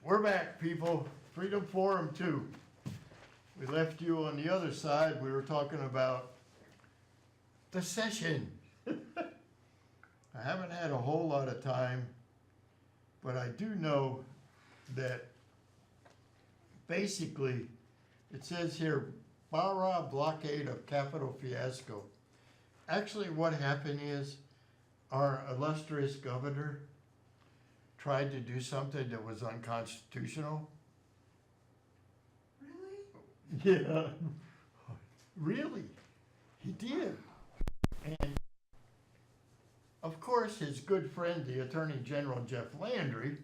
We're back, people. Freedom Forum 2. We left you on the other side. We were talking about the session. I haven't had a whole lot of time, but I do know that basically it says here, Barra blockade of Capitol fiasco. Actually, what happened is our illustrious governor tried to do something that was unconstitutional. Really? Yeah, really, he did. And of course, his good friend, the Attorney General Jeff Landry,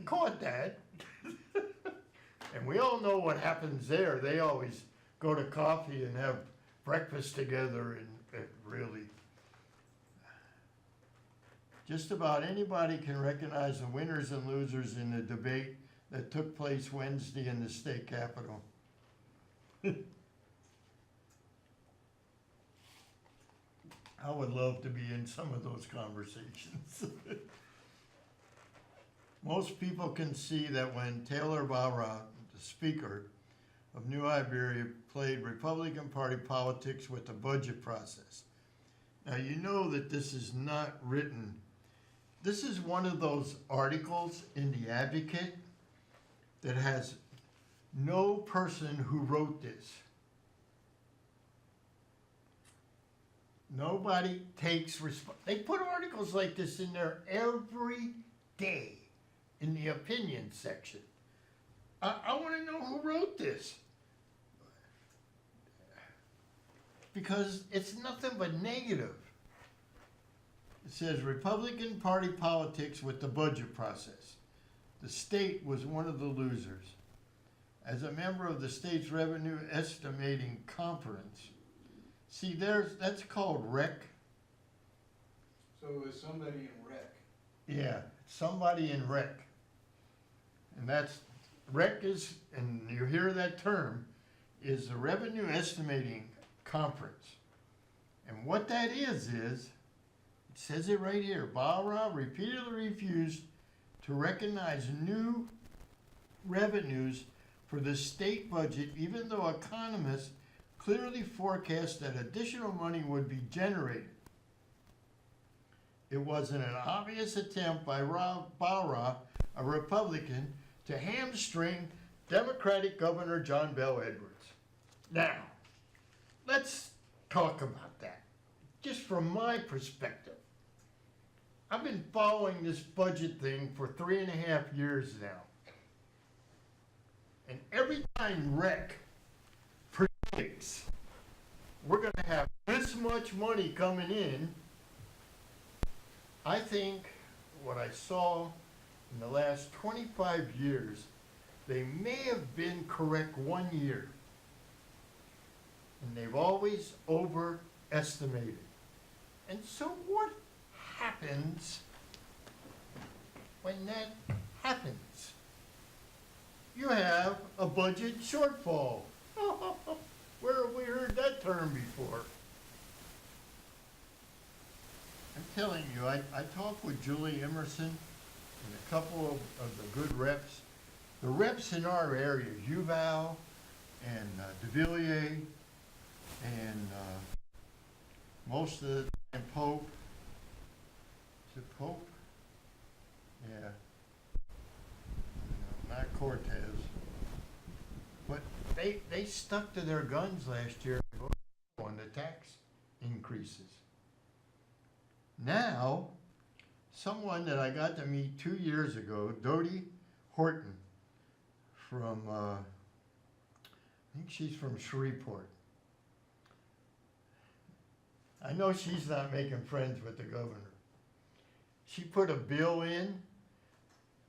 caught that. And we all know what happens there. They always go to coffee and have breakfast together, and really, just about anybody can recognize the winners and losers in the debate that took place Wednesday in the state capitol. I would love to be in some of those conversations. Most people can see that when Taylor Barra, the Speaker of New Iberia, played Republican Party politics with the budget process. Now, you know that this is not written. This is one of those articles in The Advocate that has no person who wrote this. Nobody takes they put articles like this in there every day in the opinion section. I want to know who wrote this. Because it's nothing but negative. It says Republican Party politics with the budget process. The state was one of the losers. As a member of the state's revenue estimating conference, see, that's called REC. So it was somebody in rec. Yeah, somebody in REC. And that's, REC is, and you hear that term, is the Revenue Estimating Conference. And what that is, it says it right here, Barra repeatedly refused to recognize new revenues for the state budget, even though economists clearly forecast that additional money would be generated. It was an obvious attempt by Barra, a Republican, to hamstring Democratic Governor John Bel Edwards. Now, let's talk about that, just from my perspective. I've been following this budget thing for 3.5 years now. And every time REC predicts we're going to have this much money coming in, I think what I saw in the last 25 years, they may have been correct 1 year. And they've always overestimated. And so what happens when that happens? You have a budget shortfall. Where have we heard that term before? I'm telling you, I talked with Julie Emerson and a couple of the good reps. The reps in our area, Uval and De Villiers, and most of the time Pope. Is it Pope? Yeah. No, not Cortez. But they stuck to their guns last year on the tax increases. Now, someone that I got to meet 2 years ago, Dodie Horton, from, I think she's from Shreveport. I know she's not making friends with the governor. She put a bill in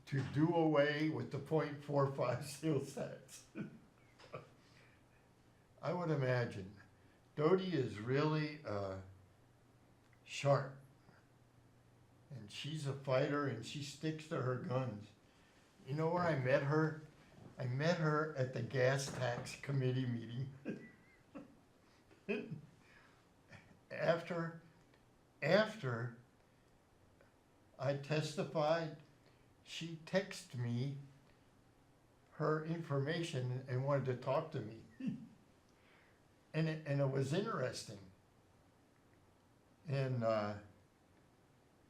to do away with the .45 sales tax. I would imagine. Dodie is really sharp. And she's a fighter and she sticks to her guns. You know where I met her? I met her at the gas tax committee meeting. After I testified, she texted me her information and wanted to talk to me. And it was interesting. And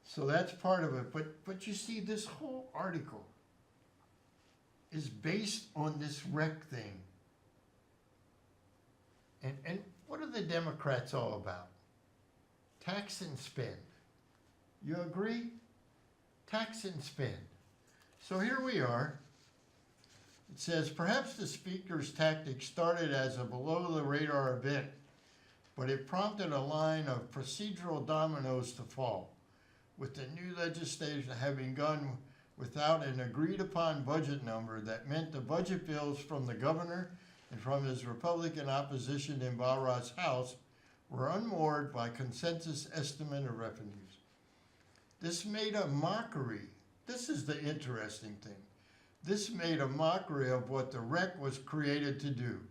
so that's part of it. But you see, this whole article is based on this rec thing. And what are the Democrats all about? Tax and spend. You agree? Tax and spend. So here we are. It says, perhaps the speaker's tactic started as a below-the-radar event, but it prompted a line of procedural dominoes to fall, with the new legislation having gone without an agreed-upon budget number that meant the budget bills from the governor and from his Republican opposition in Barra's House were unmoored by consensus estimate of revenues. This made a mockery. This is the interesting thing. This made a mockery of what the rec was created to do.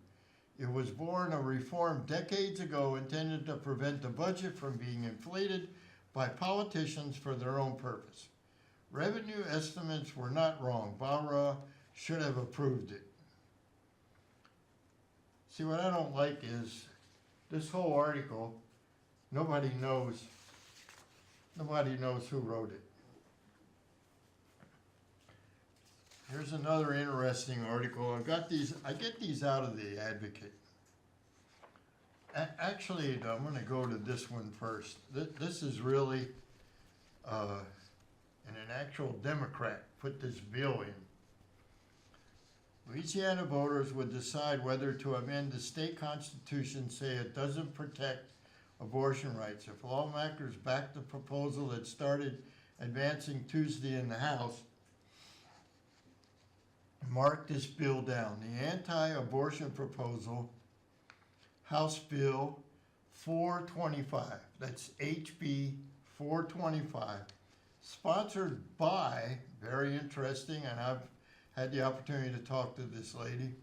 It was born a reform decades ago intended to prevent the budget from being inflated by politicians for their own purpose. Revenue estimates were not wrong. Barra should have approved it. See, what I don't like is this whole article, nobody knows who wrote it. Here's another interesting article. I get these out of the Advocate. Actually, I'm going to go to this one first. This is really, and an actual Democrat put this bill in. Louisiana voters would decide whether to amend the state constitution, say it doesn't protect abortion rights. If lawmakers back the proposal that started advancing Tuesday in the House, mark this bill down. The anti-abortion proposal, House Bill 425, that's HB 425, sponsored by, very interesting, and I've had the opportunity to talk to this lady,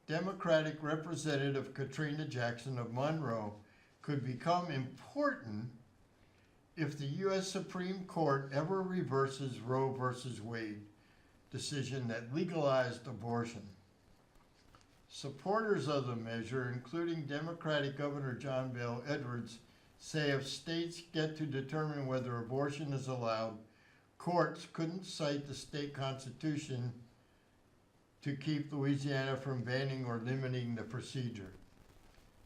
Democratic Representative Katrina Jackson of Monroe, could become important if the U.S. Supreme Court ever reverses Roe versus Wade decision that legalized abortion. Supporters of the measure, including Democratic Governor John Bel Edwards, say if states get to determine whether abortion is allowed, courts couldn't cite the state constitution to keep Louisiana from banning or limiting the procedure.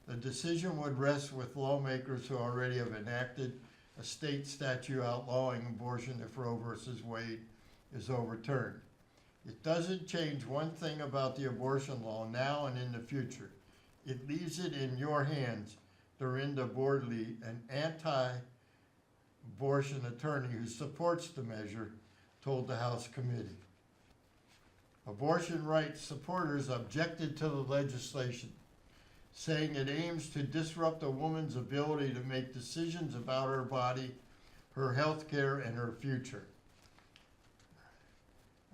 The decision would rest with lawmakers who already have enacted a state statute outlawing abortion if Roe versus Wade is overturned. It doesn't change one thing about the abortion law now and in the future. It leaves it in your hands. Dorinda Bordley, an anti-abortion attorney who supports the measure, told the House committee. Abortion rights supporters objected to the legislation, saying it aims to disrupt a woman's ability to make decisions about her body, her health care, and her future.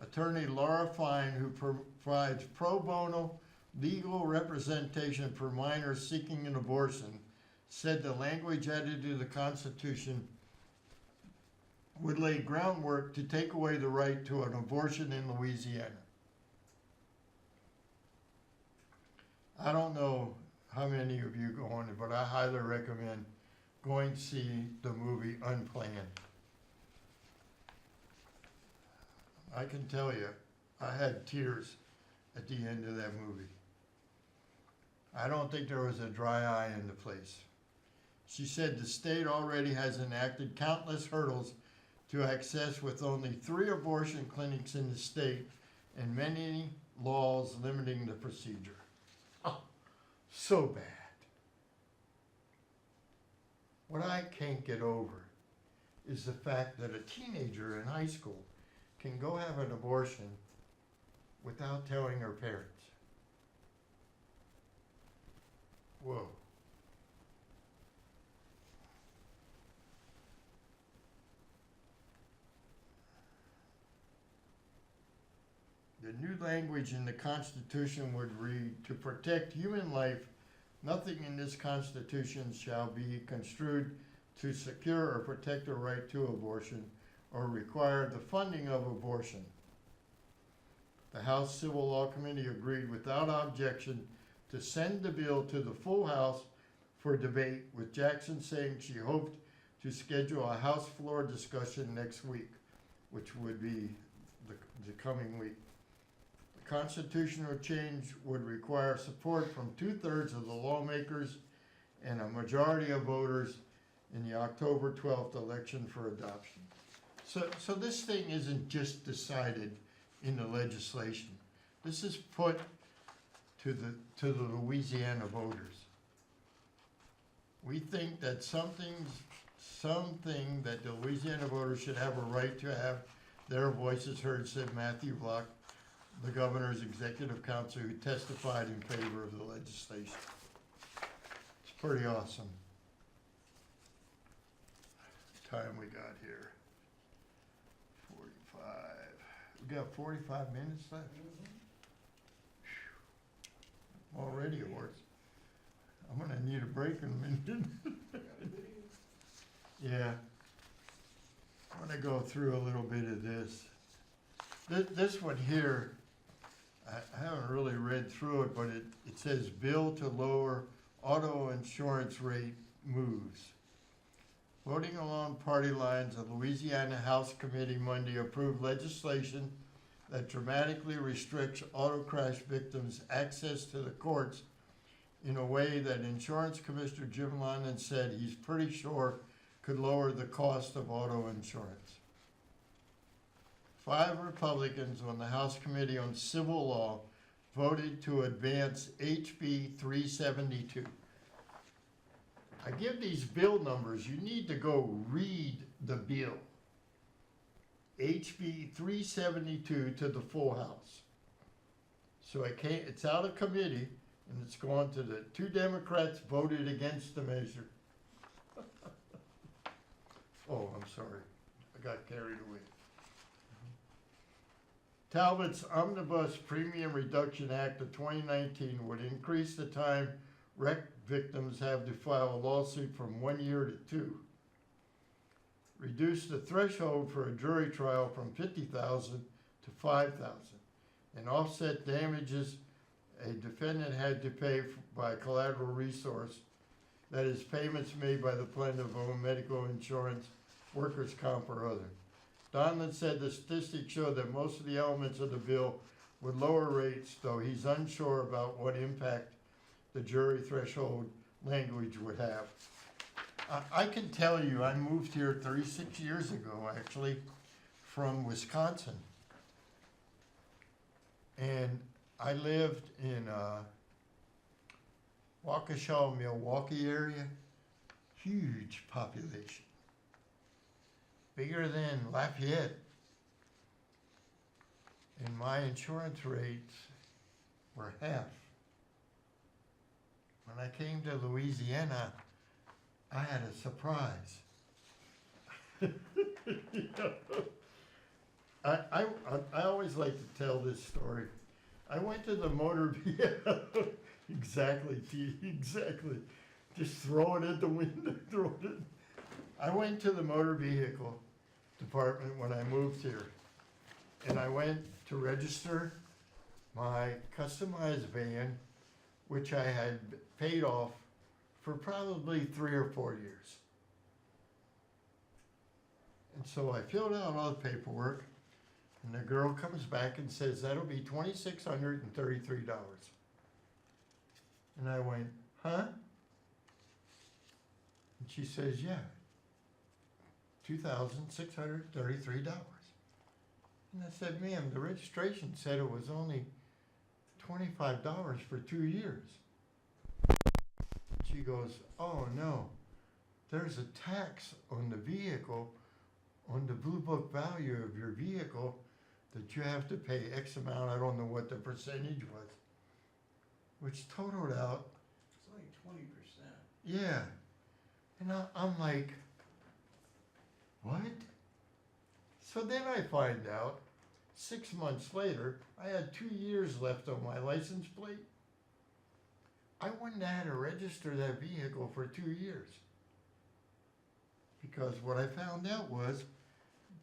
Attorney Laura Fine, who provides pro bono legal representation for minors seeking an abortion, said the language added to the Constitution would lay groundwork to take away the right to an abortion in Louisiana. I don't know how many of you go on it, but I highly recommend going to see the movie Unplanned. I can tell you, I had tears at the end of that movie. I don't think there was a dry eye in the place. She said the state already has enacted countless hurdles to access with only 3 abortion clinics in the state and many laws limiting the procedure. Oh, so bad. What I can't get over is the fact that a teenager in high school can go have an abortion without telling her parents. Whoa. The new language in the Constitution would read, to protect human life, nothing in this Constitution shall be construed to secure or protect a right to abortion or require the funding of abortion. The House Civil Law Committee agreed without objection to send the bill to the full House for debate, with Jackson saying she hoped to schedule a House floor discussion next week, which would be the coming week. The constitutional change would require support from 2/3 of the lawmakers and a majority of voters in the October 12th election for adoption. So this thing isn't just decided in the legislation. This is put to the Louisiana voters. We think that something that the Louisiana voters should have a right to have their voices heard, said Matthew Block, the governor's executive counsel, who testified in favor of the legislation. It's pretty awesome. Time we got here. 45. We got 45 minutes left. Already a horse. I'm gonna need a break in a minute. Yeah. I'm gonna go through a little bit of this. This one here, I haven't really read through it, but it says bill to lower auto insurance rate moves. Voting along party lines, the Louisiana House Committee Monday approved legislation that dramatically restricts auto crash victims' access to the courts in a way that Insurance Commissioner Jim London said he's pretty sure could lower the cost of auto insurance. 5 Republicans on the House Committee on Civil Law voted to advance HB 372. I give these bill numbers, you need to go read the bill. HB 372 to the full House. So it's out of committee, and it's gone to the 2 Democrats voted against the measure. Oh, I'm sorry, I got carried away. Talbot's Omnibus Premium Reduction Act of 2019 would increase the time wreck victims have to file a lawsuit from 1 year to 2. Reduce the threshold for a jury trial from $50,000 to $5,000, and offset damages a defendant had to pay by collateral resource, that is, payments made by the plaintiff on medical insurance, workers' comp, or other. Donlan said the statistics show that most of the elements of the bill would lower rates, though he's unsure about what impact the jury threshold language would have. I can tell you, I moved here 36 years ago, actually, from Wisconsin. And I lived in Waukesha, Milwaukee area, huge population. Bigger than Lafayette. And my insurance rates were half. When I came to Louisiana, I had a surprise. I always like to tell this story. I went to the motor vehicle. Exactly. Just throw it at the window, throw it in. I went to the motor vehicle department when I moved here, and I went to register my customized van, which I had paid off for probably 3 or 4 years. And so I filled out all the paperwork, and the girl comes back and says, that'll be $2,633. And I went, huh? And she says, yeah, $2,633. And I said, ma'am, the registration said it was only $25 for 2 years. She goes, oh no, there's a tax on the vehicle, on the blue book value of your vehicle, that you have to pay X amount. I don't know what the percentage was, which totaled out. It's like 20%. Yeah. And I'm like, what? So then I find out, 6 months later, I had 2 years left on my license plate. I wouldn't have had to register that vehicle for 2 years. Because what I found out was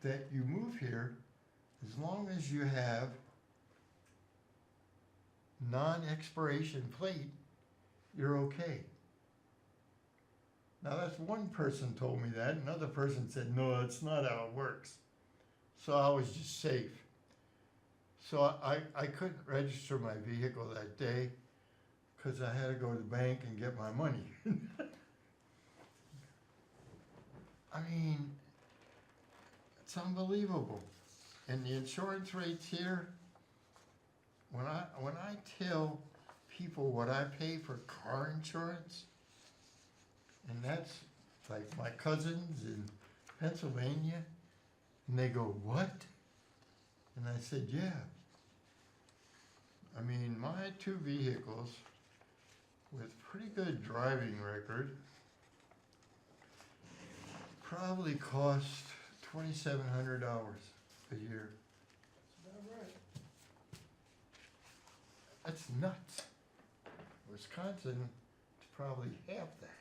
that you move here as long as you have non-expiration plate, you're okay. Now that's one person told me that, another person said, no, that's not how it works. So I was just safe. So I couldn't register my vehicle that day because I had to go to the bank and get my money. I mean, it's unbelievable. And the insurance rates here, when I tell people what I pay for car insurance, and that's like my cousins in Pennsylvania, and they go, what? And I said, yeah. I mean, my two vehicles with pretty good driving record probably cost $2,700 a year. That's about right. That's nuts. Wisconsin, it's probably half that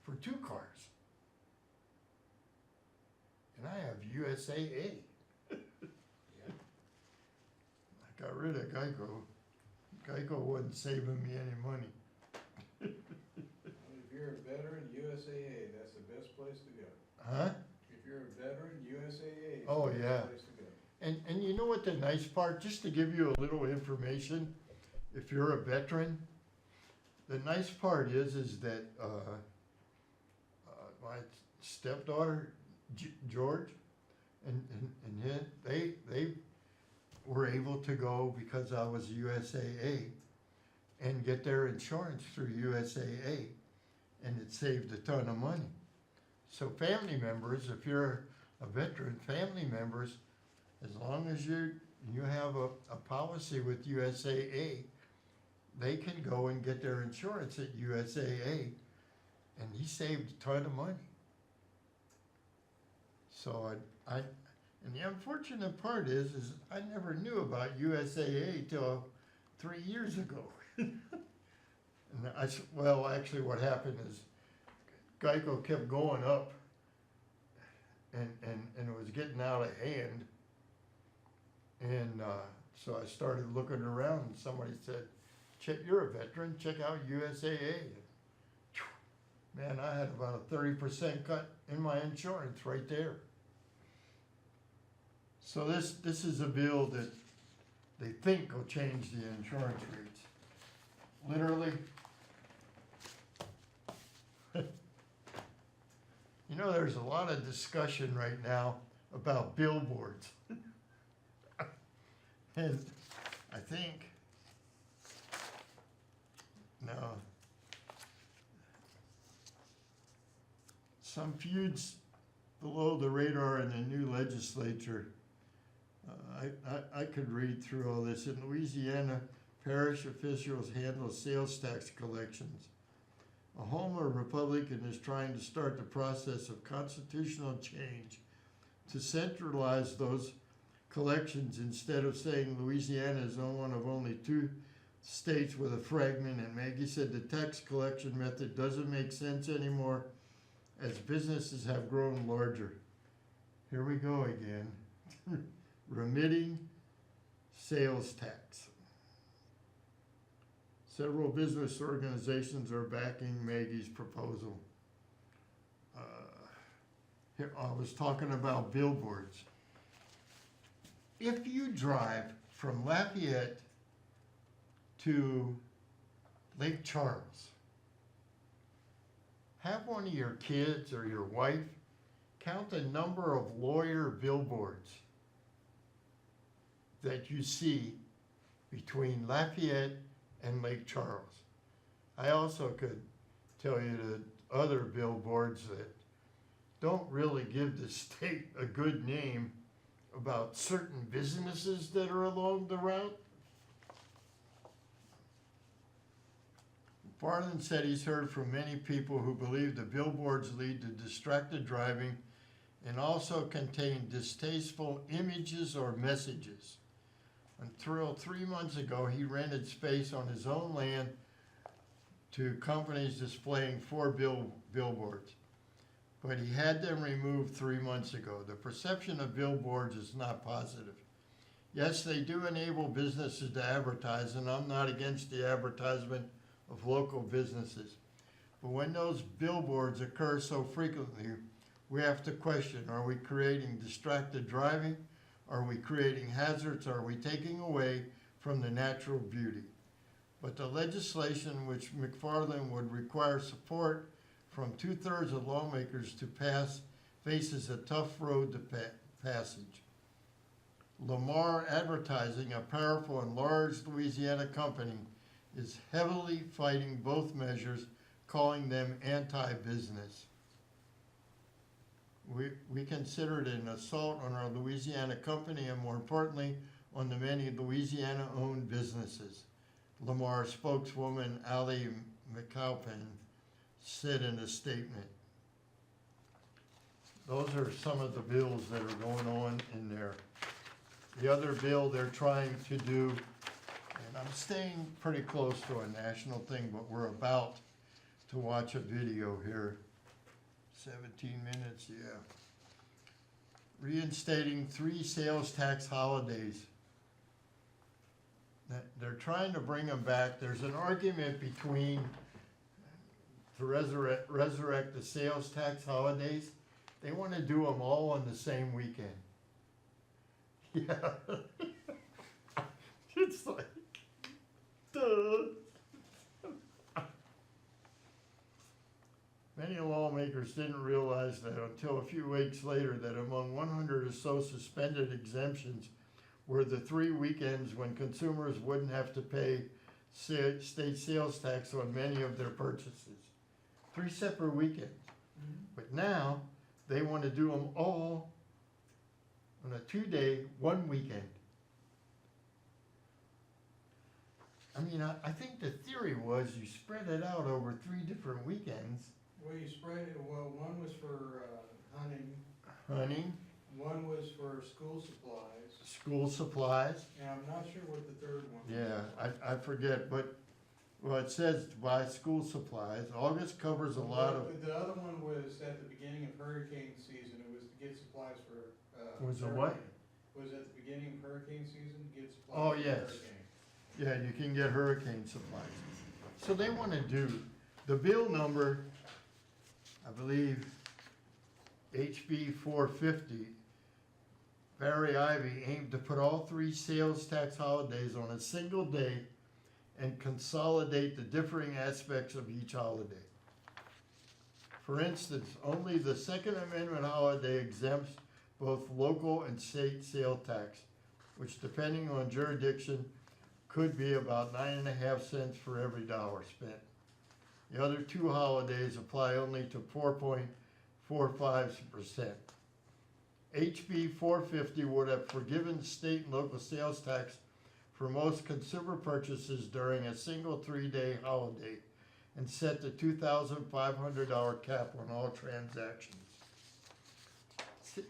for two cars. And I have USAA. Yeah. I got rid of Geico. Geico wasn't saving me any money. Well, if you're a veteran, USAA, that's the best place to go. Huh? If you're a veteran, USAA is Oh, the yeah. best place to go. And you know what the nice part, just to give you a little information, if you're a veteran, the nice part is that my stepdaughter, George, and they were able to go because I was USAA and get their insurance through USAA, and it saved a ton of money. So family members, if you're a veteran, family members, as long as you have a policy with USAA, they can go and get their insurance at USAA, and he saved a ton of money. So and the unfortunate part is I never knew about USAA till 3 years ago. And well, actually what happened is Geico kept going up, and it was getting out of hand. And so I started looking around, and somebody said, you're a veteran, check out USAA. Man, I had about a 30% cut in my insurance right there. So this is a bill that they think will change the insurance rates. Literally. You know, there's a lot of discussion right now about billboards. And I think, no, some feuds below the radar in the new legislature. I could read through all this. In Louisiana, parish officials handle sales tax collections. A Homer Republican is trying to start the process of constitutional change to centralize those collections instead of saying Louisiana is one of only 2 states with a fragment. And Maggie said the tax collection method doesn't make sense anymore as businesses have grown larger. Here we go again. Remitting sales tax. Several business organizations are backing Maggie's proposal. Here, I was talking about billboards. If you drive from Lafayette to Lake Charles, have one of your kids or your wife count the number of lawyer billboards that you see between Lafayette and Lake Charles. I also could tell you the other billboards that don't really give the state a good name about certain businesses that are along the route. Farland said he's heard from many people who believe the billboards lead to distracted driving and also contain distasteful images or messages. Until 3 months ago, he rented space on his own land to companies displaying 4 billboards. But he had them removed 3 months ago. The perception of billboards is not positive. Yes, they do enable businesses to advertise, and I'm not against the advertisement of local businesses. But when those billboards occur so frequently, we have to question, are we creating distracted driving? Are we creating hazards? Are we taking away from the natural beauty? But the legislation which McFarland would require support from 2/3 of lawmakers to pass faces a tough road to passage. Lamar Advertising, a powerful and large Louisiana company, is heavily fighting both measures, calling them anti-business. We consider it an assault on our Louisiana company and, more importantly, on the many Louisiana-owned businesses. Lamar spokeswoman Ali McAlpin said in a statement. Those are some of the bills that are going on in there. The other bill they're trying to do, and I'm staying pretty close to a national thing, but we're about to watch a video here. 17 minutes, yeah. Reinstating 3 sales tax holidays. They're trying to bring them back. There's an argument between to resurrect the sales tax holidays. They want to do them all on the same weekend. Yeah. It's like, duh. Many lawmakers didn't realize that until a few weeks later that among 100 or so suspended exemptions were the 3 weekends when consumers wouldn't have to pay state sales tax on many of their purchases. 3 separate weekends. But now they want to do them all on a 2-day, 1 weekend. I mean, I think the theory was you spread it out over 3 different weekends. Well, you spread it, well, one was for Hunting, one was for school supplies, school supplies. and I'm not sure what the third one was. Yeah, I forget, but, well, it says to buy school supplies. August covers a lot of, But the other one was at the beginning of hurricane season, it was to get supplies for, Was it what? hurricane. Was at the beginning of hurricane season, to get supplies Oh, for yes. hurricane. yeah, you can get hurricane supplies. So they want to do, the bill number, I believe, HB 450, Barry Ivy aimed to put all 3 sales tax holidays on a single day and consolidate the differing aspects of each holiday. For instance, only the Second Amendment holiday exempts both local and state sales tax, which depending on jurisdiction could be about 9.5 cents for every dollar spent. The other 2 holidays apply only to 4.45%. HB 450 would have forgiven state and local sales tax for most consumer purchases during a single 3-day holiday and set the $2,500 cap on all transactions.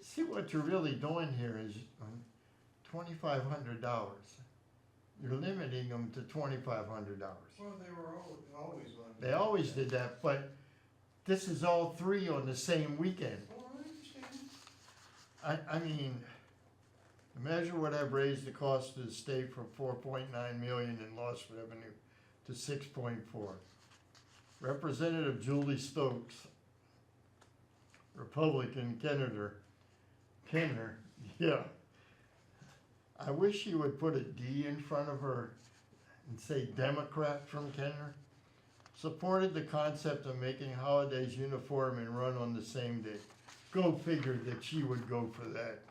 See what you're really doing here is $2,500. You're limiting them to $2,500. Well, they were always limited. They always did that, but this is all 3 on the same weekend. Oh, I understand. I mean, the measure would have raised the cost to the state from 4.9 million in lost revenue to 6.4. Representative Julie Stokes, Republican Kenner, yeah. I wish she would put a D in front of her and say Democrat from Kenner. Supported the concept of making holidays uniform and run on the same day. Go figure that she would go for that.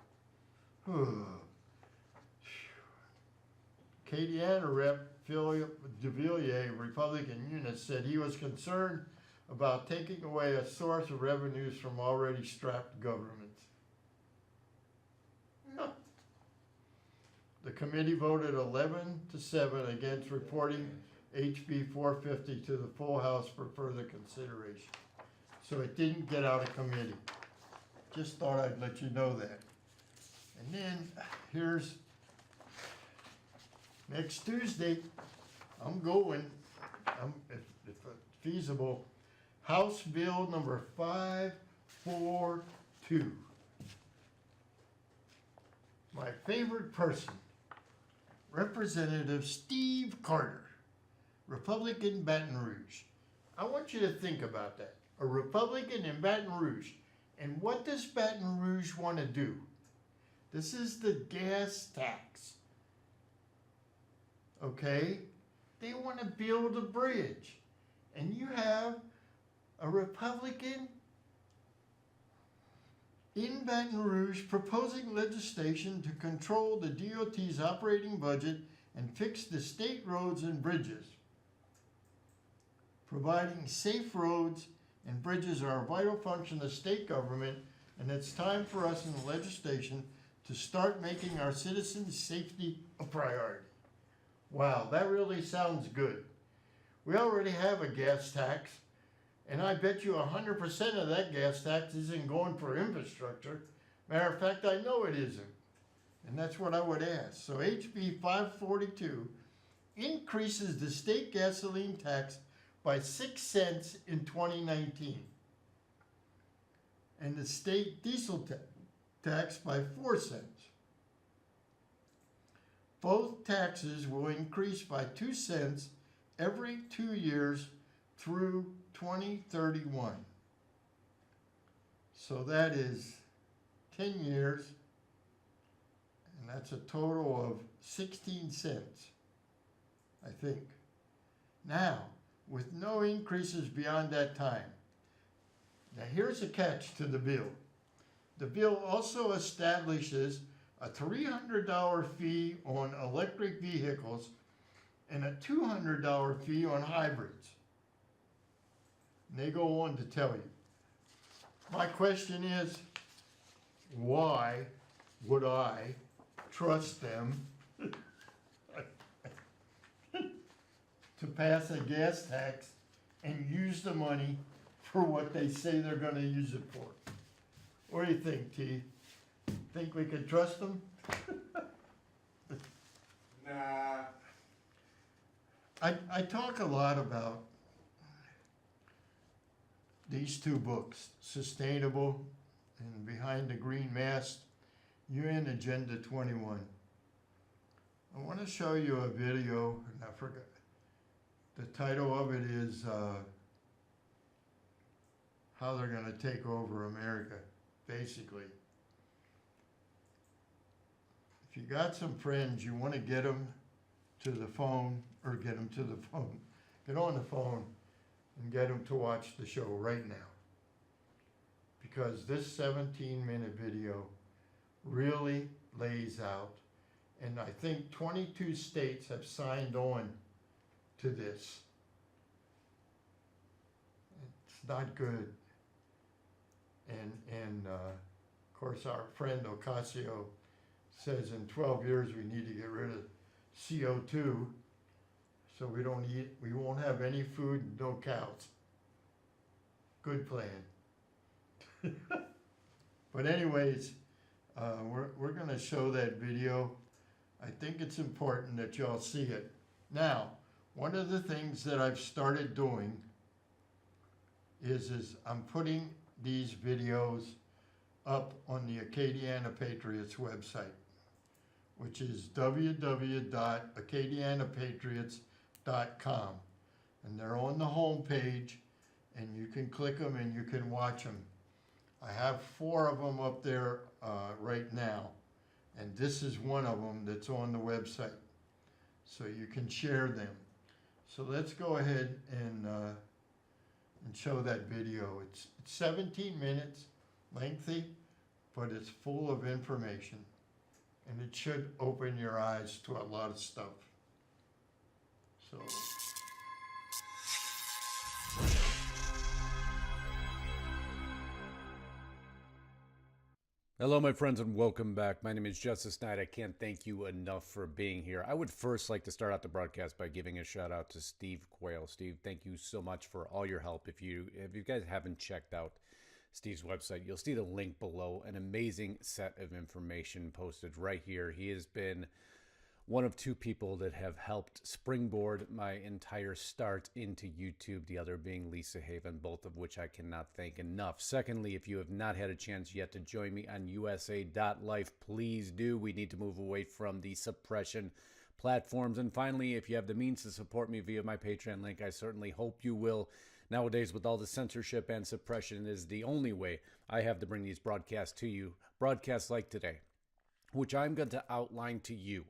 Acadiana Rep. Philip DeVilliers, Republican unit, said he was concerned about taking away a source of revenues from already strapped governments. The committee voted 11-7 against reporting HB 450 to the full House for further consideration. So it didn't get out of committee. Just thought I'd let you know that. And then here's next Tuesday, I'm going, if feasible, House Bill number 542. My favorite person Representative Steve Carter, Republican, Baton Rouge. I want you to think about that. A Republican in Baton Rouge. And what does Baton Rouge want to do? This is the gas tax. Okay? They want to build a bridge. And you have a Republican in Baton Rouge proposing legislation to control the DOT's operating budget and fix the state roads and bridges. Providing safe roads and bridges are a vital function of state government, and it's time for us in the legislation to start making our citizens' safety a priority. Wow, that really sounds good. We already have a gas tax, and I bet you 100% of that gas tax isn't going for infrastructure. Matter of fact, I know it isn't. And that's what I would ask. So HB 542 increases the state gasoline tax by 6 cents in 2019, and the state diesel tax by 4 cents. Both taxes will increase by 2 cents every 2 years through 2031. So that is 10 years, and that's a total of 16 cents, I think. Now, with no increases beyond that time. Now here's a catch to the bill. The bill also establishes a $300 fee on electric vehicles and a $200 fee on hybrids. And they go on to tell you. My question is, why would I trust them to pass a gas tax and use the money for what they say they're gonna use it for? What do you think, T? Think we could trust them? Nah. I talk a lot about these two books, Sustainable and Behind the Green Mast, UN Agenda 21. I want to show you a video, and I forgot. The title of it is How They're Going to Take Over America, basically. If you got some friends, you want to get them to the phone, or get them to the phone, get on the phone and get them to watch the show right now. Because this 17-minute video really lays out, and I think 22 states have signed on to this. It's not good. And of course, our friend Ocasio says in 12 years we need to get rid of CO2 so we won't have any food and no cows. Good plan. But anyways, we're gonna show that video. I think it's important that y'all see it. Now, one of the things that I've started doing is I'm putting these videos up on the Acadiana Patriots website, which is www.acadianapatriots.com. And they're on the home page, and you can click them and you can watch them. I have 4 of them up there right now, and this is one of them that's on the website, so you can share them. So let's go ahead and show that video. It's 17 minutes, lengthy, but it's full of information, and it should open your eyes to a lot of stuff. So. Hello, my friends, and welcome back. My name is Justice Knight. I can't thank you enough for being here. I would first like to start out the broadcast by giving a shout out to Steve Quayle. Steve, thank you so much for all your help. If you guys haven't checked out Steve's website, you'll see the link below. An amazing set of information posted right here. He has been one of 2 people that have helped springboard my entire start into YouTube, the other being Lisa Haven, both of which I cannot thank enough. Secondly, if you have not had a chance yet to join me on USA.life, please do. We need to move away from the suppression platforms. And finally, if you have the means to support me via my Patreon link, I certainly hope you will. Nowadays, with all the censorship and suppression, is the only way I have to bring these broadcasts to you. Broadcasts like today, which I'm going to outline to you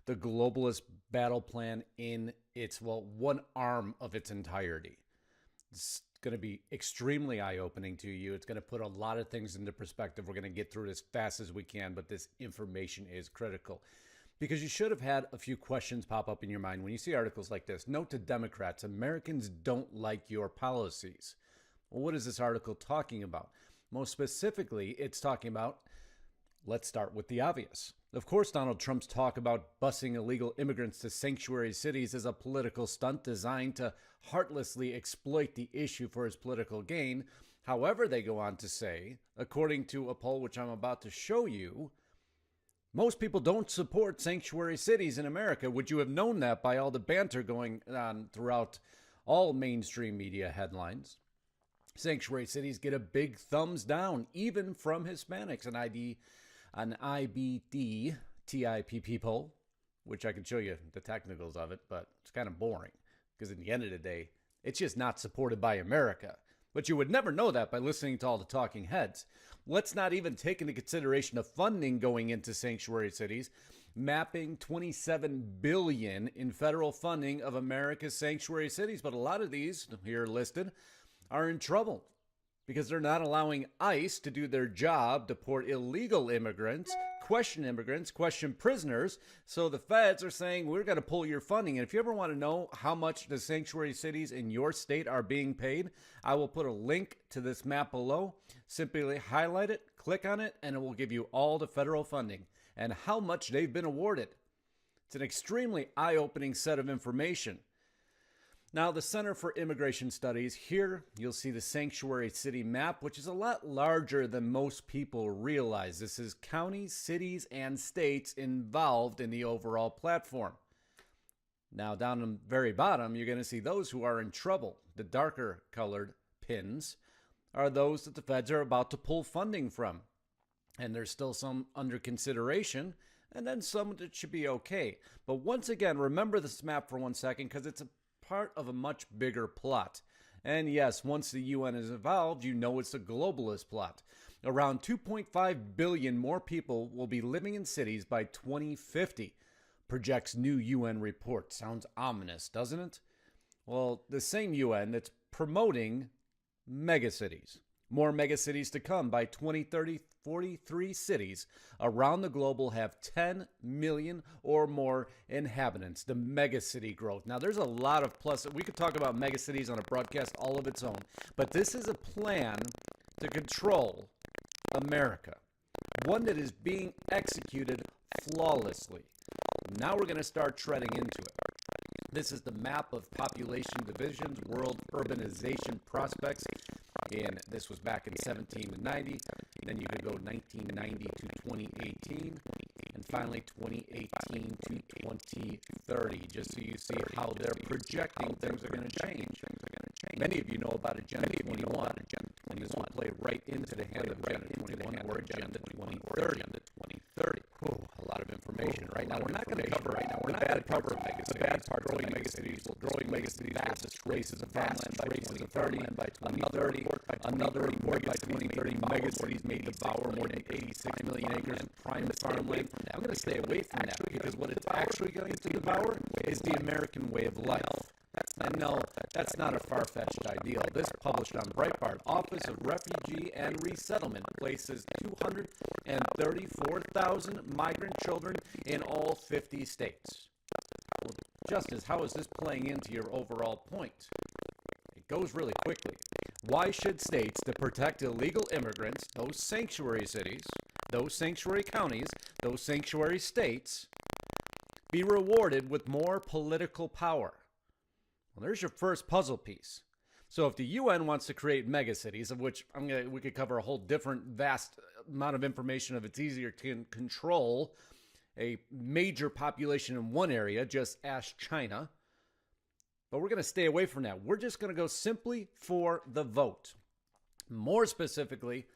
the globalist battle plan in its, one arm of its entirety. It's going to be extremely eye-opening to you. It's going to put a lot of things into perspective. We're going to get through it as fast as we can, but this information is critical. Because you should have had a few questions pop up in your mind when you see articles like this. Note to Democrats, Americans don't like your policies. Well, what is this article talking about? Most specifically, it's talking about, let's start with the obvious. Of course, Donald Trump's talk about busing illegal immigrants to sanctuary cities is a political stunt designed to heartlessly exploit the issue for his political gain. However, they go on to say, according to a poll which I'm about to show you, most people don't support sanctuary cities in America. Would you have known that by all the banter going on throughout all mainstream media headlines? Sanctuary cities get a big thumbs down, even from Hispanics. An IBD-TIPP poll, which I can show you the technicals of it, but it's kind of boring because at the end of the day, it's just not supported by America. But you would never know that by listening to all the talking heads. Let's not even take into consideration of funding going into sanctuary cities, mapping $27 billion in federal funding of America's sanctuary cities. But a lot of these here listed are in trouble because they're not allowing ICE to do their job, deport illegal immigrants, question prisoners. So the feds are saying, we're going to pull your funding. And if you ever want to know how much the sanctuary cities in your state are being paid, I will put a link to this map below. Simply highlight it, click on it, and it will give you all the federal funding and how much they've been awarded. It's an extremely eye-opening set of information. Now, the Center for Immigration Studies, here you'll see the sanctuary city map, which is a lot larger than most people realize. This is counties, cities, and states involved in the overall platform. Now, down in the very bottom, you're going to see those who are in trouble. The darker colored pins are those that the feds are about to pull funding from. And there's still some under consideration, and then some that should be okay. But once again, remember this map for 1 second, because it's a part of a much bigger plot. And yes, once the UN is involved, you know it's a globalist plot. Around 2.5 billion more people will be living in cities by 2050, projects new UN report. Sounds ominous, doesn't it? Well, the same UN that's promoting megacities. More megacities to come. By 2030, 43 cities around the globe will have 10 million or more inhabitants. The megacity growth. Now, there's a lot of plus. We could talk about megacities on a broadcast all of its own, but this is a plan to control America. One that is being executed flawlessly. Now we're going to start treading into it. This is the map of population divisions, world urbanization prospects. And this was back in 1790. Then you could go 1990 to 2018. And finally 2018 to 2030. Just so you see how they're projecting things are going to change. Many of you know about Agenda 21. And this will play right into the hand of Agenda 21 or Agenda 2030. A lot of information right now. We're not going to cover right now. We're not going to cover the bad part of growing megacities. Growing megacities, fastest races of farmland by 2030. Another report by 2030, megacities may devour more than 86 million acres of prime farmland. I'm going to stay away from that because what it's actually going to devour is the American way of life. And no, that's not a far-fetched ideal. This published on Breitbart, Office of Refugee and Resettlement places 234,000 migrant children in all 50 states. Well, Justice, how is this playing into your overall point? It goes really quickly. Why should states that protect illegal immigrants, those sanctuary cities, those sanctuary counties, those sanctuary states, be rewarded with more political power? Well, there's your first puzzle piece. So if the UN wants to create megacities, of which we could cover a whole different vast amount of information if it's easier to control a major population in one area, just ask China. But we're going to stay away from that. We're just going to go simply for the vote. More specifically,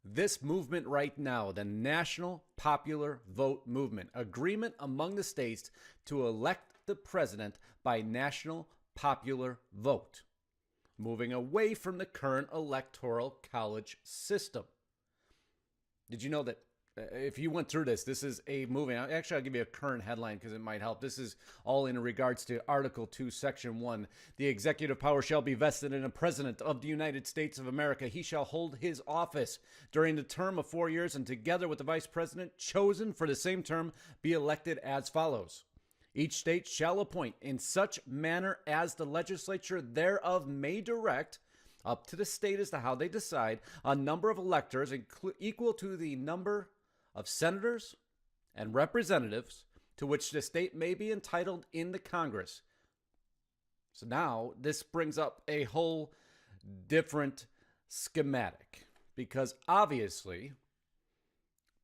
This movement right now, the National Popular Vote Movement, agreement among the states to elect the president by national popular vote, moving away from the current electoral college system. Did you know that if you went through this is a movement? Actually, I'll give you a current headline because it might help. This is all in regards to Article 2, Section 1. The executive power shall be vested in a president of the United States of America. He shall hold his office during the term of 4 years, and together with the vice president chosen for the same term, be elected as follows. Each state shall appoint in such manner as the legislature thereof may direct, up to the state as to how they decide, a number of electors equal to the number of senators and representatives to which the state may be entitled in the Congress. So now this brings up a whole different schematic, because obviously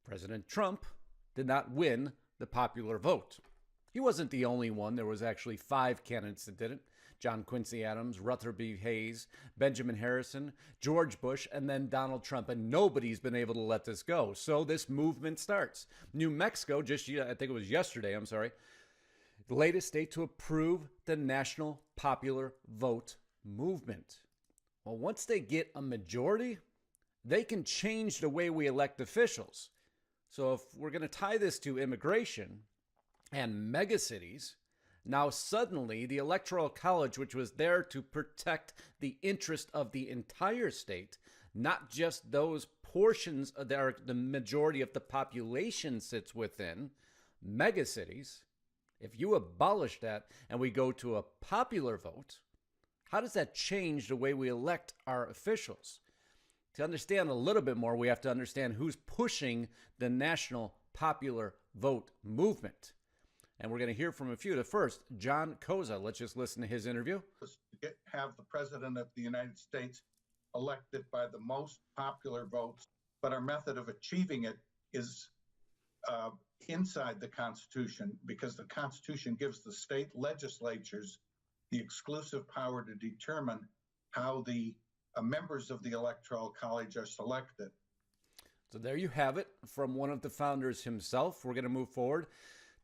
President Trump did not win the popular vote. He wasn't the only one. There was actually 5 candidates that didn't. John Quincy Adams, Rutherford B. Hayes, Benjamin Harrison, George Bush, and then Donald Trump. And nobody's been able to let this go. So this movement starts. New Mexico, I think it was yesterday, the latest state to approve the national popular vote movement. Well, once they get a majority, they can change the way we elect officials. So if we're going to tie this to immigration and megacities, now suddenly the Electoral College, which was there to protect the interest of the entire state, not just those portions of the majority of the population sits within, megacities, if you abolish that and we go to a popular vote, how does that change the way we elect our officials? To understand a little bit more, we have to understand who's pushing the national popular vote movement. And we're going to hear from a few. The first, John Koza. Let's just listen to his interview. Have the president of the United States elected by the most popular votes, but our method of achieving it is inside the Constitution, because the Constitution gives the state legislatures the exclusive power to determine how the members of the Electoral College are selected. So there you have it from one of the founders himself. We're going to move forward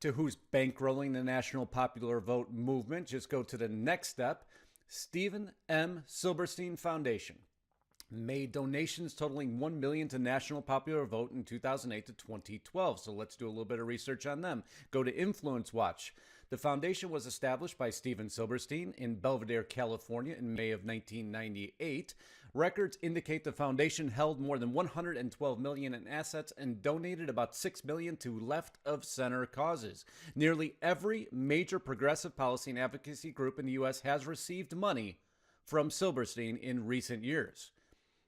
to who's bankrolling the national popular vote movement. Just go to the next step. Stephen M. Silberstein Foundation made donations totaling $1 million to National Popular Vote in 2008 to 2012. So let's do a little bit of research on them. Go to Influence Watch. The foundation was established by Stephen Silberstein in Belvedere, California in May of 1998. Records indicate the foundation held more than $112 million in assets and donated about $6 million to left-of-center causes. Nearly every major progressive policy and advocacy group in the U.S. has received money from Silberstein in recent years.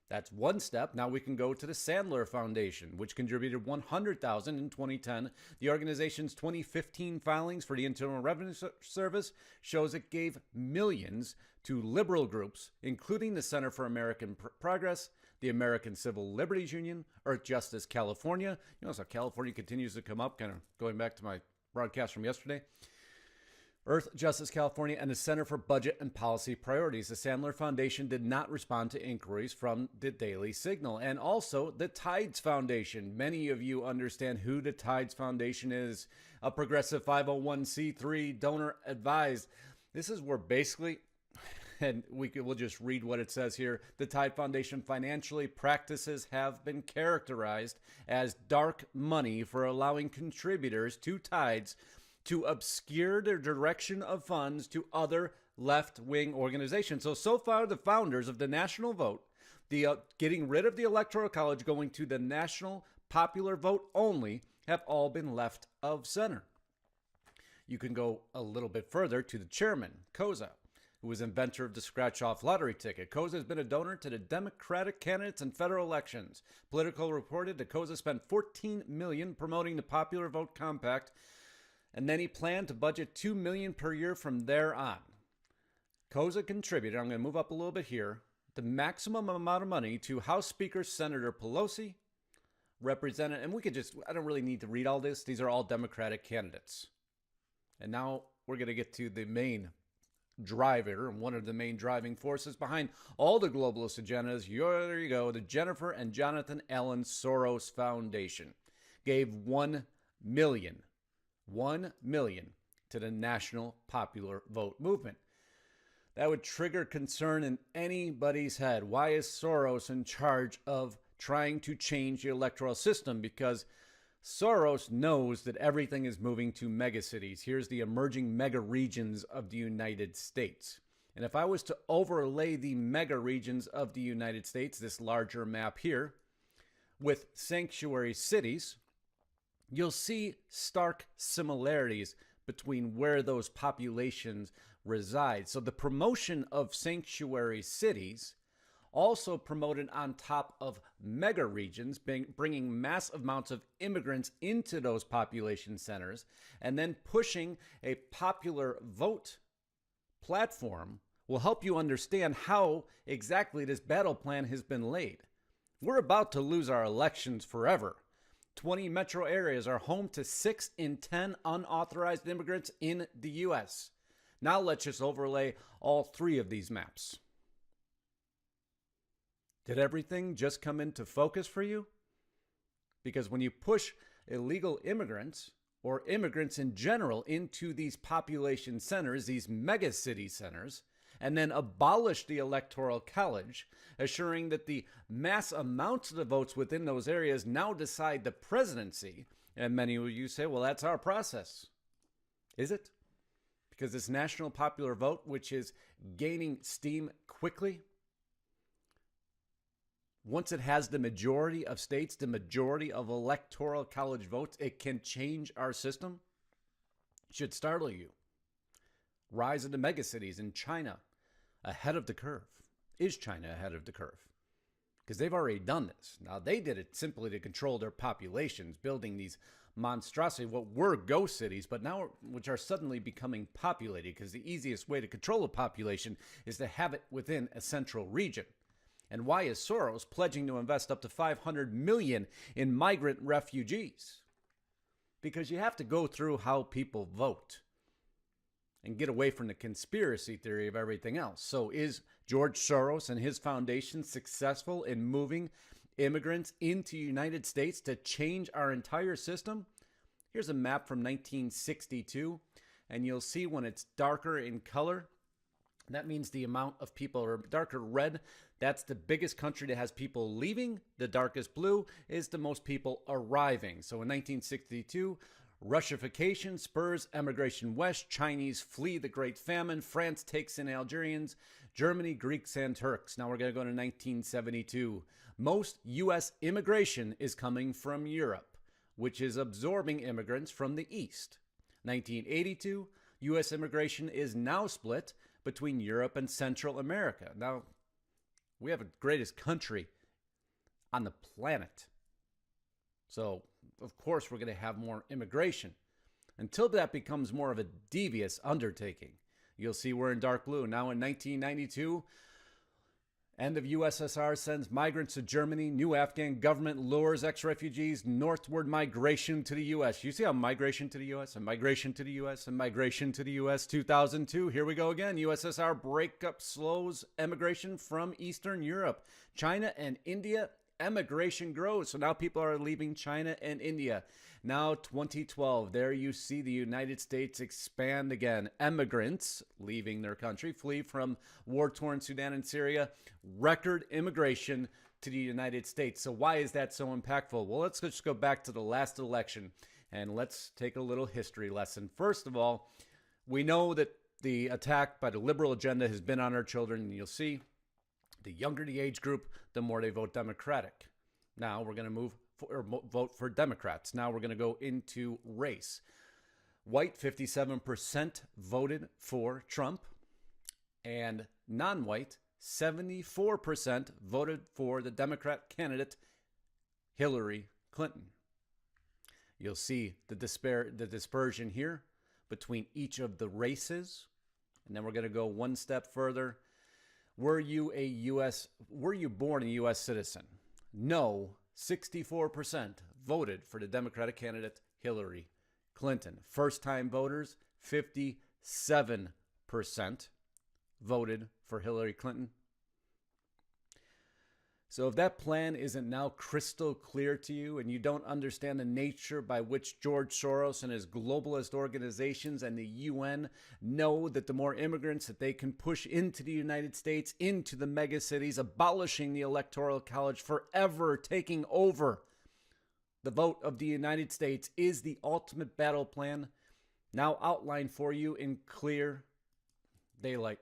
That's one step. Now we can go to the Sandler Foundation, which contributed $100,000 in 2010. The organization's 2015 filings for the Internal Revenue Service shows it gave millions to liberal groups, including the Center for American Progress, the American Civil Liberties Union, Earth Justice California. So California continues to come up, kind of going back to my broadcast from yesterday. Earth Justice California, and the Center for Budget and Policy Priorities. The Sandler Foundation did not respond to inquiries from the Daily Signal. And also the Tides Foundation. Many of you understand who the Tides Foundation is. A progressive 501c3 donor advised. This is where basically, and we'll just read what it says here. The Tide Foundation financially practices have been characterized as dark money for allowing contributors to Tides to obscure the direction of funds to other left-wing organizations. So far, the founders of the national vote, getting rid of the Electoral College, going to the national popular vote only, have all been left of center. You can go a little bit further to the chairman, Koza, who was inventor of the scratch-off lottery ticket. Koza has been a donor to the Democratic candidates in federal elections. Politico reported that Koza spent $14 million promoting the Popular Vote Compact, and then he planned to budget $2 million per year from there on. Koza contributed, I'm going to move up a little bit here, the maximum amount of money to House Speaker Senator Pelosi, and I don't really need to read all this. These are all Democratic candidates. And now we're going to get to the main driver and one of the main driving forces behind all the globalist agendas. There you go. The Jennifer and Jonathan Allen Soros Foundation gave $1 million to the National Popular Vote movement. That would trigger concern in anybody's head. Why is Soros in charge of trying to change the electoral system? Because Soros knows that everything is moving to megacities. Here's the emerging mega regions of the United States. And if I was to overlay the mega regions of the United States, this larger map here, with sanctuary cities, you'll see stark similarities between where those populations reside. So the promotion of sanctuary cities also promoted on top of mega regions, bringing mass amounts of immigrants into those population centers, and then pushing a popular vote platform will help you understand how exactly this battle plan has been laid. We're about to lose our elections forever. 20 metro areas are home to 6 in 10 unauthorized immigrants in the U.S. Now let's just overlay all 3 of these maps. Did everything just come into focus for you? Because when you push illegal immigrants or immigrants in general into these population centers, these mega city centers, and then abolish the Electoral College, assuring that the mass amounts of the votes within those areas now decide the presidency, and many of you say, well, that's our process. Is it? Because this national popular vote, which is gaining steam quickly, once it has the majority of states, the majority of Electoral College votes, it can change our system. It should startle you. Rise of the megacities in China ahead of the curve. Is China ahead of the curve? Because they've already done this. Now, they did it simply to control their populations, building these monstrosity, what were ghost cities, but now which are suddenly becoming populated, because the easiest way to control a population is to have it within a central region. And why is Soros pledging to invest up to $500 million in migrant refugees? Because you have to go through how people vote and get away from the conspiracy theory of everything else. So is George Soros and his foundation successful in moving immigrants into the United States to change our entire system? Here's a map from 1962, and you'll see when it's darker in color, that means the amount of people are darker red. That's the biggest country that has people leaving. The darkest blue is the most people arriving. So in 1962, Russification spurs emigration west. Chinese flee the Great Famine. France takes in Algerians. Germany, Greeks, and Turks. Now we're going to go to 1972. Most U.S. immigration is coming from Europe, which is absorbing immigrants from the East. 1982, U.S. immigration is now split between Europe and Central America. Now, we have the greatest country on the planet. So, of course, we're going to have more immigration. Until that becomes more of a devious undertaking. You'll see we're in dark blue. Now in 1992, end of USSR sends migrants to Germany. New Afghan government lures ex-refugees northward migration to the U.S. You see how migration to the U.S. and migration to the U.S. and migration to the U.S. 2002, here we go again. USSR breakup slows emigration from Eastern Europe. China and India, emigration grows. So now people are leaving China and India. Now 2012, there you see the United States expand again. Immigrants leaving their country, flee from war-torn Sudan and Syria. Record immigration to the United States. So why is that so impactful? Well, let's just go back to the last election and let's take a little history lesson. First of all, we know that the attack by the liberal agenda has been on our children. And you'll see the younger the age group, the more they vote Democratic. Now we're going to vote for Democrats. Now we're going to go into race. White, 57% voted for Trump, and non-white, 74% voted for the Democrat candidate, Hillary Clinton. You'll see the dispersion here between each of the races. And then we're going to go one step further. Were you born a U.S. citizen? No. 64% voted for the Democratic candidate, Hillary Clinton. First-time voters, 57%. voted for Hillary Clinton. So if that plan isn't now crystal clear to you and you don't understand the nature by which George Soros and his globalist organizations and the UN know that the more immigrants that they can push into the United States, into the mega cities, abolishing the Electoral College, forever taking over the vote of the United States, is the ultimate battle plan now outlined for you in clear daylight,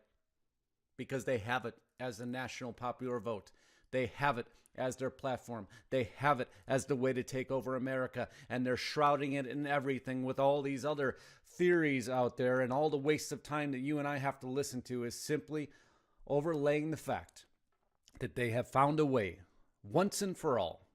because they have it as the national popular vote. They have it as their platform. They have it as the way to take over America. And they're shrouding it in everything with all these other theories out there, and all the waste of time that you and I have to listen to is simply overlaying the fact that they have found a way, once and for all,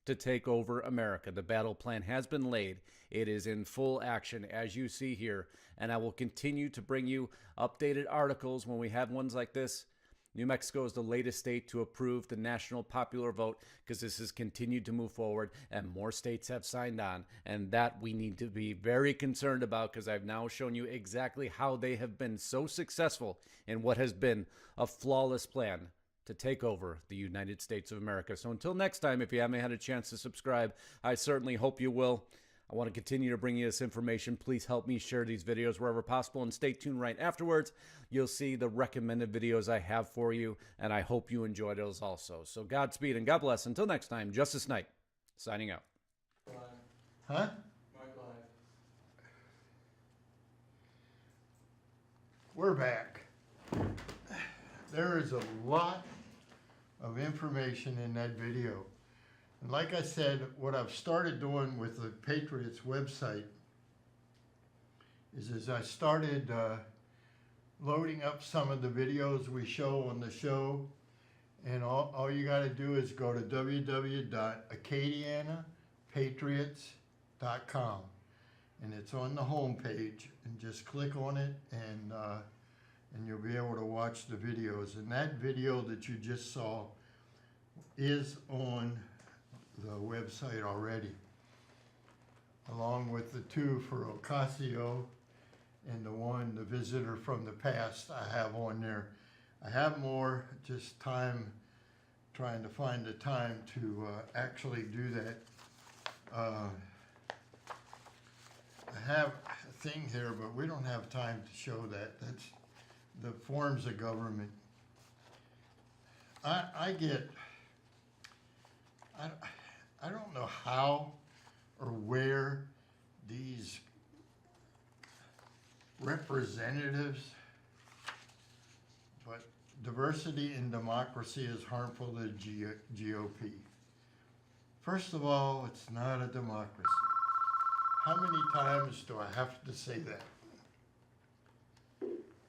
to take over America. The battle plan has been laid. It is in full action, as you see here. And I will continue to bring you updated articles when we have ones like this. New Mexico is the latest state to approve the national popular vote, because this has continued to move forward and more states have signed on. And that we need to be very concerned about, because I've now shown you exactly how they have been so successful in what has been a flawless plan to take over the United States of America. So until next time, if you haven't had a chance to subscribe, I certainly hope you will. I want to continue to bring you this information. Please help me share these videos wherever possible, and stay tuned right afterwards. You'll see the recommended videos I have for you, and I hope you enjoy those also. So Godspeed and God bless. Until next time, Justice Knight, signing out. Huh? We're back. There is a lot of information in that video. And like I said, what I've started doing with the Patriots website is I started loading up some of the videos we show on the show. And all you got to do is go to www.acadianapatriots.com. And it's on the home page. And just click on it, and you'll be able to watch the videos. And that video that you just saw is on the website already, along with the two for Ocasio and the visitor from the past I have on there. I have more, just trying to find the time to actually do that. I have a thing here, but we don't have time to show that. That's the forms of government. I don't know how or where these representatives, but diversity in democracy is harmful to the GOP. First of all, it's not a democracy. How many times do I have to say that?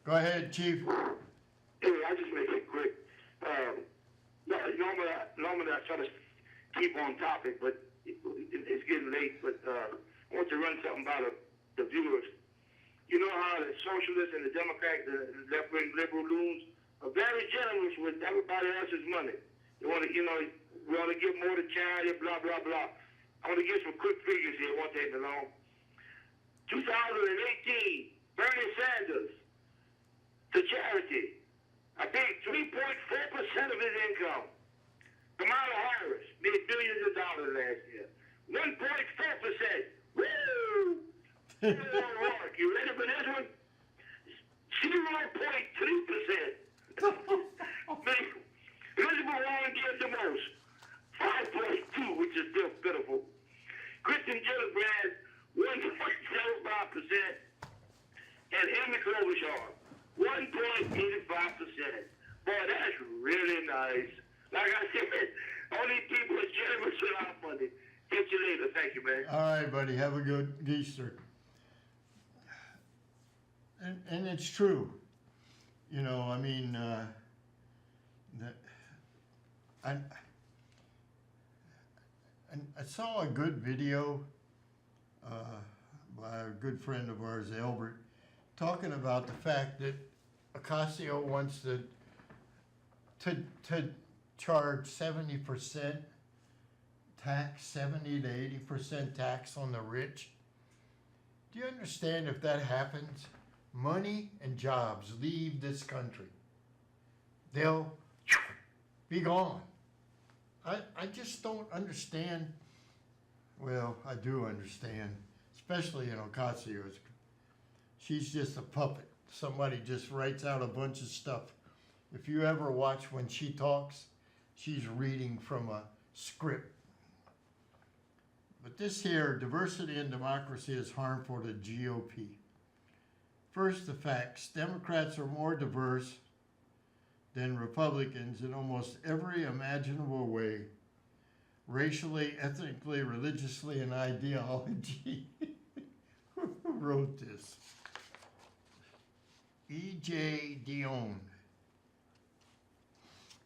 Go ahead, Chief. Hey, I'll just make it quick. Normally I try to keep on topic, but it's getting late. But I want to run something by the viewers. You know how the socialists and the Democrats, the left-wing liberal loons, are very generous with everybody else's money. They want to, we want to give more to charity, blah, blah, blah. I want to give some quick figures here. It won't take me long. 2018, Bernie Sanders to charity, I think 3.4% of his income. Kamala Harris made billions of dollars last year. 1.4%. Woo! You ready for this one? 0.3%. Elizabeth Warren gives the most. 5.2, which is still pitiful. Kristen Gillibrand, 1.75%. And Amy Klobuchar, 1.85%. Boy, that's really nice. Like I said, all these people are generous with our money. Catch you later. Thank you, man. All right, buddy. Have a good Easter. And it's true. I saw a good video by a good friend of ours, Albert, talking about the fact that Ocasio wants to charge 70% tax, 70 to 80% tax on the rich. Do you understand if that happens, money and jobs leave this country. They'll be gone. I just don't understand. Well, I do understand, especially in Ocasio. She's just a puppet. Somebody just writes out a bunch of stuff. If you ever watch when she talks, she's reading from a script. But this here, diversity and democracy, is harmful to GOP. First, the facts. Democrats are more diverse than Republicans in almost every imaginable way, racially, ethnically, religiously, and ideology. Who wrote this? E.J. Dion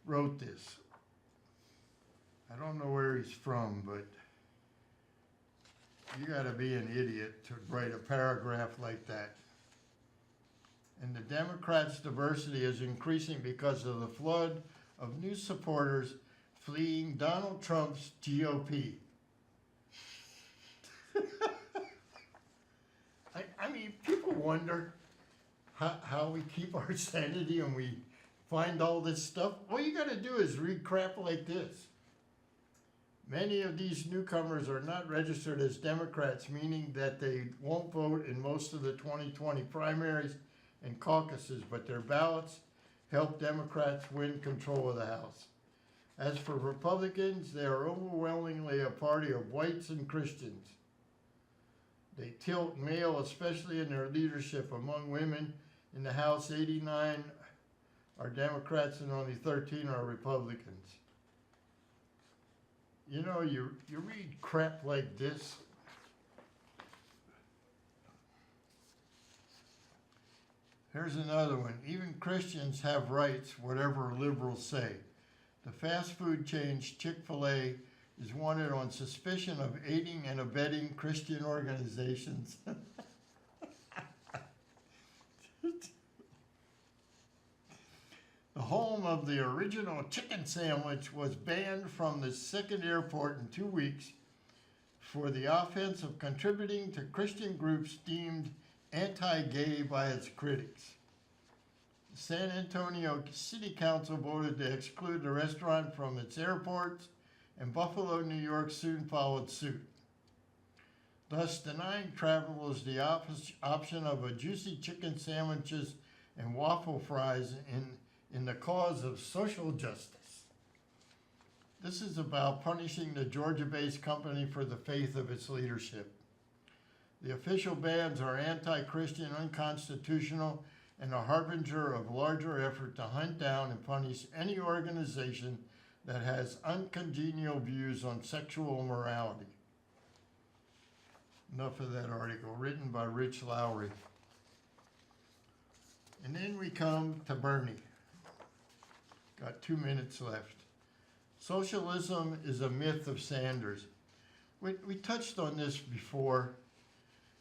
wrote this. I don't know where he's from, but you gotta be an idiot to write a paragraph like that. And the Democrats' diversity is increasing because of the flood of new supporters fleeing Donald Trump's GOP. I mean, people wonder how we keep our sanity and we find all this stuff. All you gotta do is read crap like this. Many of these newcomers are not registered as Democrats, meaning that they won't vote in most of the 2020 primaries and caucuses, but their ballots help Democrats win control of the House. As for Republicans, they are overwhelmingly a party of whites and Christians. They tilt male, especially in their leadership. Among women in the House, 89 are Democrats and only 13 are Republicans. You know, you read crap like this. Here's another one. Even Christians have rights, whatever liberals say. The fast food chain Chick-fil-A is wanted on suspicion of aiding and abetting Christian organizations. The home of the original chicken sandwich was banned from the second airport in 2 weeks for the offense of contributing to Christian groups deemed anti-gay by its critics. The San Antonio City Council voted to exclude the restaurant from its airports, and Buffalo, New York soon followed suit, thus denying travelers the option of a juicy chicken sandwiches and waffle fries in the cause of social justice. This is about punishing the Georgia-based company for the faith of its leadership. The official bans are anti-Christian, unconstitutional, and a harbinger of larger effort to hunt down and punish any organization that has uncongenial views on sexual morality. Enough of that article, written by Rich Lowry. And then we come to Bernie. Got 2 minutes left. Socialism is a myth of Sanders. We touched on this before.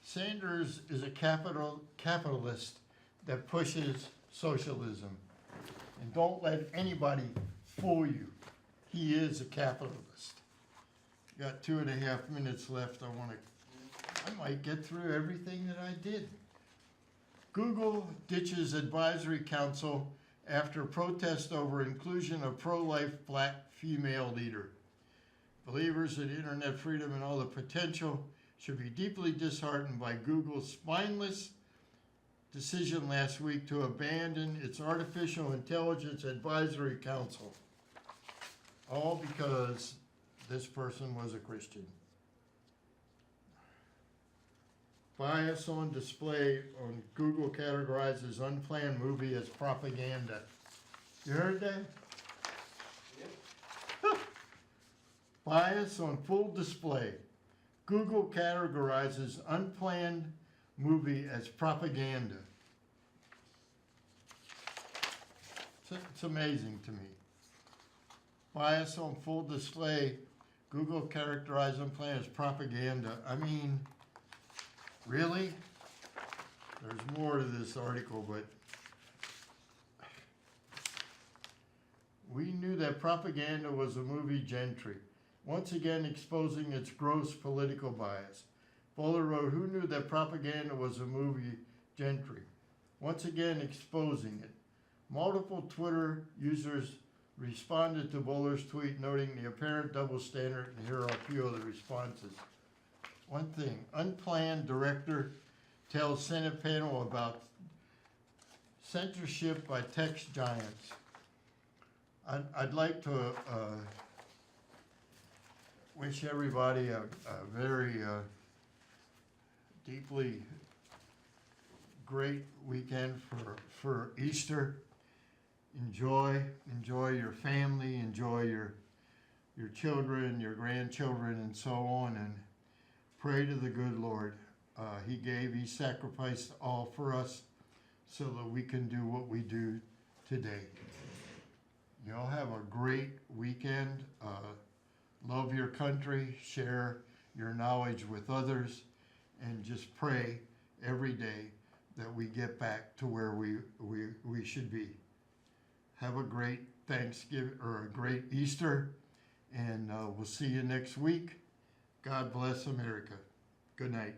Sanders is a capitalist that pushes socialism. And don't let anybody fool you. He is a capitalist. Got 2.5 minutes left. I might get through everything that I did. Google ditches advisory council after protest over inclusion of pro-life black female leader. Believers in internet freedom and all the potential should be deeply disheartened by Google's spineless decision last week to abandon its artificial intelligence advisory council. All because this person was a Christian. Bias on display on Google categorizes unplanned movie as propaganda. You heard that? Yep. Bias on full display. Google categorizes unplanned movie as propaganda. It's amazing to me. Bias on full display. Google characterizes unplanned as propaganda. I mean, really? There's more to this article, but we knew that propaganda was a movie Gentry, once again exposing its gross political bias. Bowler wrote, who knew that propaganda was a movie Gentry? once again exposing it. Multiple Twitter users responded to Bowler's tweet noting the apparent double standard, and here are a few of the responses. One thing, unplanned director tells Senate panel about censorship by tech giants. I'd like to wish everybody a very deeply great weekend for Easter. Enjoy your family, enjoy your children, your grandchildren, and so on, and pray to the good Lord. He sacrificed all for us so that we can do what we do today. Y'all have a great weekend. Love your country, share your knowledge with others, and just pray every day that we get back to where we should be. Have a great Thanksgiving or a great Easter, and we'll see you next week. God bless America. Good night.